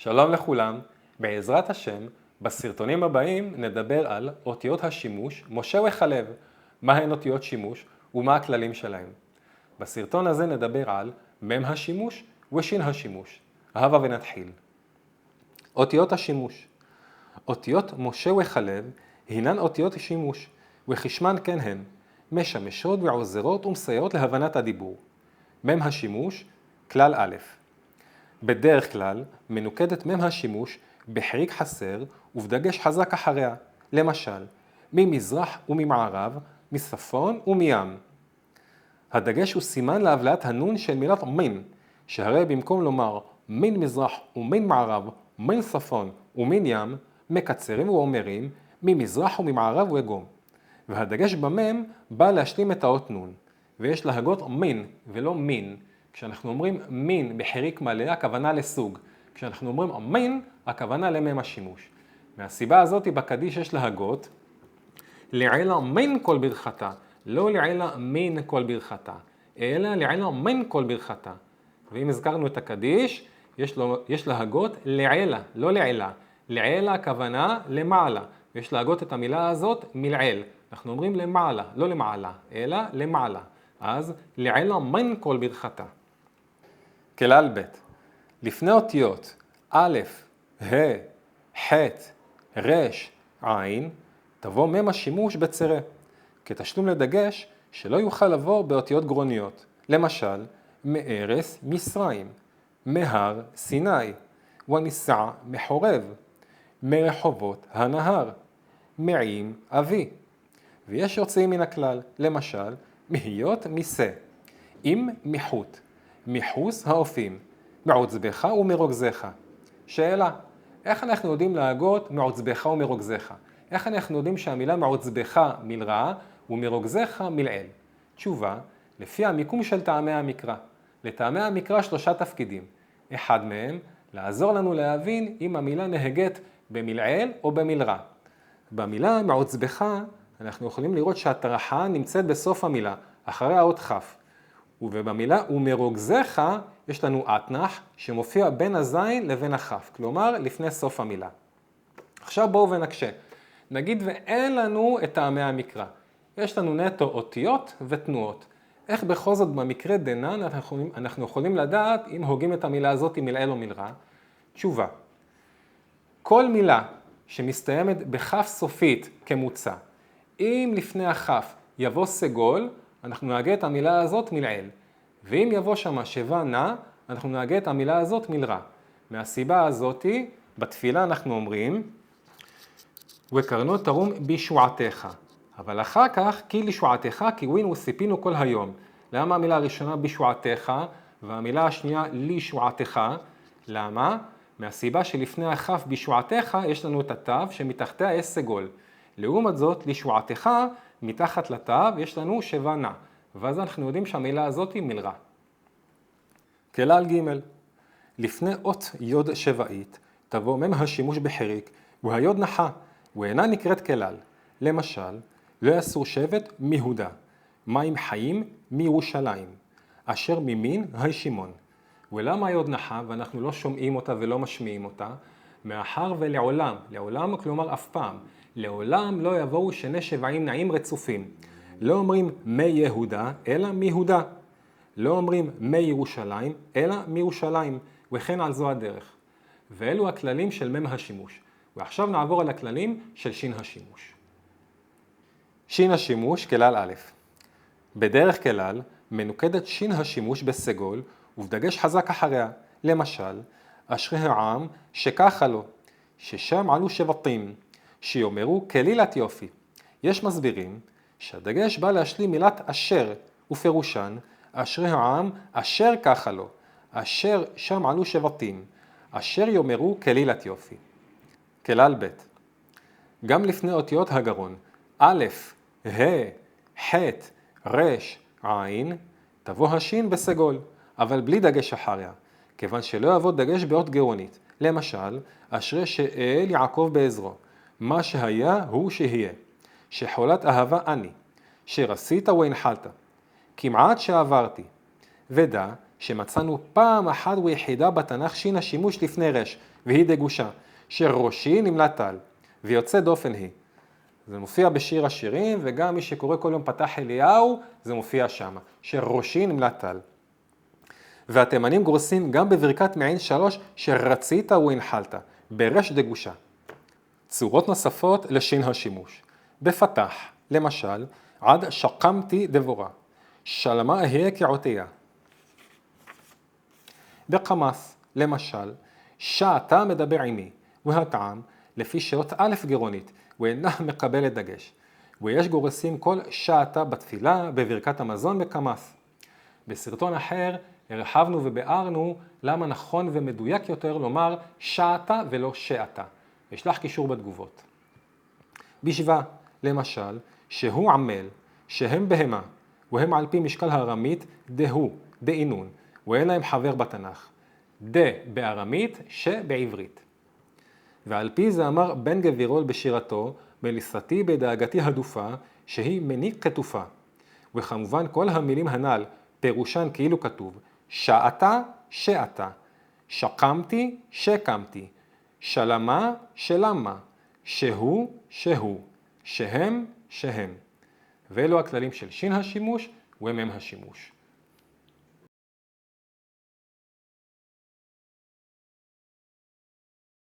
שלום לכולם, בעזרת השם, בסרטונים הבאים נדבר על אותיות השימוש משה וחלב, מהן אותיות שימוש ומה הכללים שלהם. בסרטון הזה נדבר על מם השימוש ושין השימוש. הבה ונתחיל. אותיות השימוש. אותיות משה וחלב הינן אותיות שימוש, וכשמן כן הן, משמשות ועוזרות ומסייעות להבנת הדיבור. מם השימוש, כלל א'. בדרך כלל מנוקדת מם השימוש בחריג חסר ובדגש חזק אחריה, למשל, ממזרח וממערב, מצפון ומים. הדגש הוא סימן להבלעת הנון של מילת מין, שהרי במקום לומר מין מזרח ומין מערב, מין צפון ומין ים, מקצרים ואומרים ממזרח וממערב וגום. והדגש במם בא להשלים את האות נון, ויש להגות מין ולא מין. כשאנחנו אומרים מין בחריק מלא, הכוונה לסוג. כשאנחנו אומרים מין, הכוונה למם השימוש. מהסיבה הזאת בקדיש יש להגות לעילה מין כל ברכתה, לא לעילה מין כל ברכתה, אלא לעילה מין כל ברכתה. ואם הזכרנו את הקדיש, יש להגות לעילה, לא לעילה. לעילה הכוונה למעלה. יש להגות את המילה הזאת מלעיל. אנחנו אומרים למעלה, לא למעלה, אלא למעלה. אז לעילה מין כל ברכתה. כלל ב'. לפני אותיות א', ה', ח', ר', עין, תבוא מם השימוש בצירה, כתשלום לדגש שלא יוכל לבוא באותיות גרוניות. למשל, מארץ מצרים, מהר סיני, וניסע מחורב, מרחובות הנהר, מעם אבי. ויש יוצאים מן הכלל, למשל, מהיות מיסה, עם מיחוט, מיחוס האופים, מעוצבך ומרוגזך. שאלה, איך אנחנו יודעים להגות מעוצבך ומרוגזך? איך אנחנו יודעים שהמילה מעוצבך מלרע ומרוגזך מלעיל? תשובה, לפי המיקום של טעמי המקרא. לטעמי המקרא 3 תפקידים. אחד מהם, לעזור לנו להבין אם המילה נהגת במלעיל או במלרע. במילה מעוצבך אנחנו יכולים לראות שהטרחה נמצאת בסוף המילה, אחרי האות כף. ובמילה ומרוגזך יש לנו אתנח שמופיע בין הזין לבין הכף, כלומר לפני סוף המילה. עכשיו בואו ונקשה. נגיד ואין לנו את טעמי המקרא. יש לנו נטו אותיות ותנועות. איך בכל זאת במקרה דנן אנחנו יכולים לדעת אם הוגים את המילה הזאת מלעיל או מלרע? תשובה. כל מילה שמסתיימת בכף סופית כמוצא, אם לפני הכף יבוא סגול, אנחנו נהגה את המילה הזאת מלעיל. ואם יבוא שם שווה נע, אנחנו נהגה את המילה הזאת מלרע. מהסיבה הזאת, בתפילה אנחנו אומרים, וקרנו תרום בישועתך. אבל אחר כך, כי לישועתך, קיווין וסיפינו כל היום. למה המילה הראשונה בישועתך, והמילה השנייה לישועתך? למה? מהסיבה שלפני הכף בישועתך, יש לנו את התו שמתחתיה יש סגול. לעומת זאת, לישועתך, מתחת לתו יש לנו שווה נע. ואז אנחנו יודעים שהמילה הזאת היא מלרע. כלל ג'. לפני אות יוד שבעית, תבוא מם השימוש בחריק, והיוד נחה, ואינה נקראת כלל. למשל, לא יסור שבט מיהודה, מים חיים מירושלים, אשר ממין הישימון. ולמה היוד נחה ואנחנו לא שומעים אותה ולא משמיעים אותה? מאחר ולעולם, לעולם כלומר אף פעם, לעולם לא יבואו שני שבעים נעים רצופים. לא אומרים מי יהודה, אלא מיהודה. לא אומרים מי ירושלים, אלא מירושלים, וכן על זו הדרך. ואלו הכללים של מם השימוש. ועכשיו נעבור על הכללים של שין השימוש. שין השימוש כלל א'. בדרך כלל מנוקדת שין השימוש בסגול ובדגש חזק אחריה. למשל, אשרי העם שככה לו, ששם עלו שבטים, שיאמרו כלילת יופי. יש מסבירים שהדגש בא להשלים מילת אשר, ופירושן, אשרי העם אשר ככה לו, אשר שם עלו שבטים, אשר יאמרו כלילת יופי. כלל ב'. גם לפני אותיות הגרון, א', ה', ח', ר', עין, תבוא השין בסגול, אבל בלי דגש אחריה, כיוון שלא יבוא דגש באות גרונית. למשל, אשרי שאל יעקב בעזרו, מה שהיה הוא שיהיה, שחולת אהבה אני, שרסית והנחלת, כמעט שעברתי, ודע שמצאנו פעם אחת ויחידה בתנ"ך שין השימוש לפני רש, והיא דגושה, שראשי נמלא טל, ויוצא דופן היא. זה מופיע בשיר השירים, וגם מי שקורא כל יום פתח אליהו, זה מופיע שם, שראשי נמלא טל. והתימנים גורסים גם בברכת מעין 3, שרצית והנחלת, ברש דגושה. צורות נוספות לשין השימוש. בפתח, למשל, עד שקמתי דבורה, שלמה אהיה כעותיה. בקמס, למשל, שעתה מדבר עמי, והטעם לפי שעות א' גרונית, ואינה מקבלת דגש. ויש גורסים כל שעתה בתפילה בברכת המזון בקמס. בסרטון אחר הרחבנו ובארנו למה נכון ומדויק יותר לומר שעתה ולא שעתה. אשלח קישור בתגובות. בשווה, למשל, שהוא עמל, שהם בהמה, והם על פי משקל הארמית דהו, דאינון, ואין להם חבר בתנ"ך. דה בארמית, שבעברית. ועל פי זה אמר בן גבירול בשירתו, מליסתי בדאגתי הדופה, שהיא מניק כתופה. וכמובן כל המילים הנ"ל פירושן כאילו כתוב, שעתה, שעתה, שקמתי, שקמתי, שלמה, שלמה, שהוא, שהוא, שהם, שהם. ואלו הכללים של שין השימוש ומם השימוש.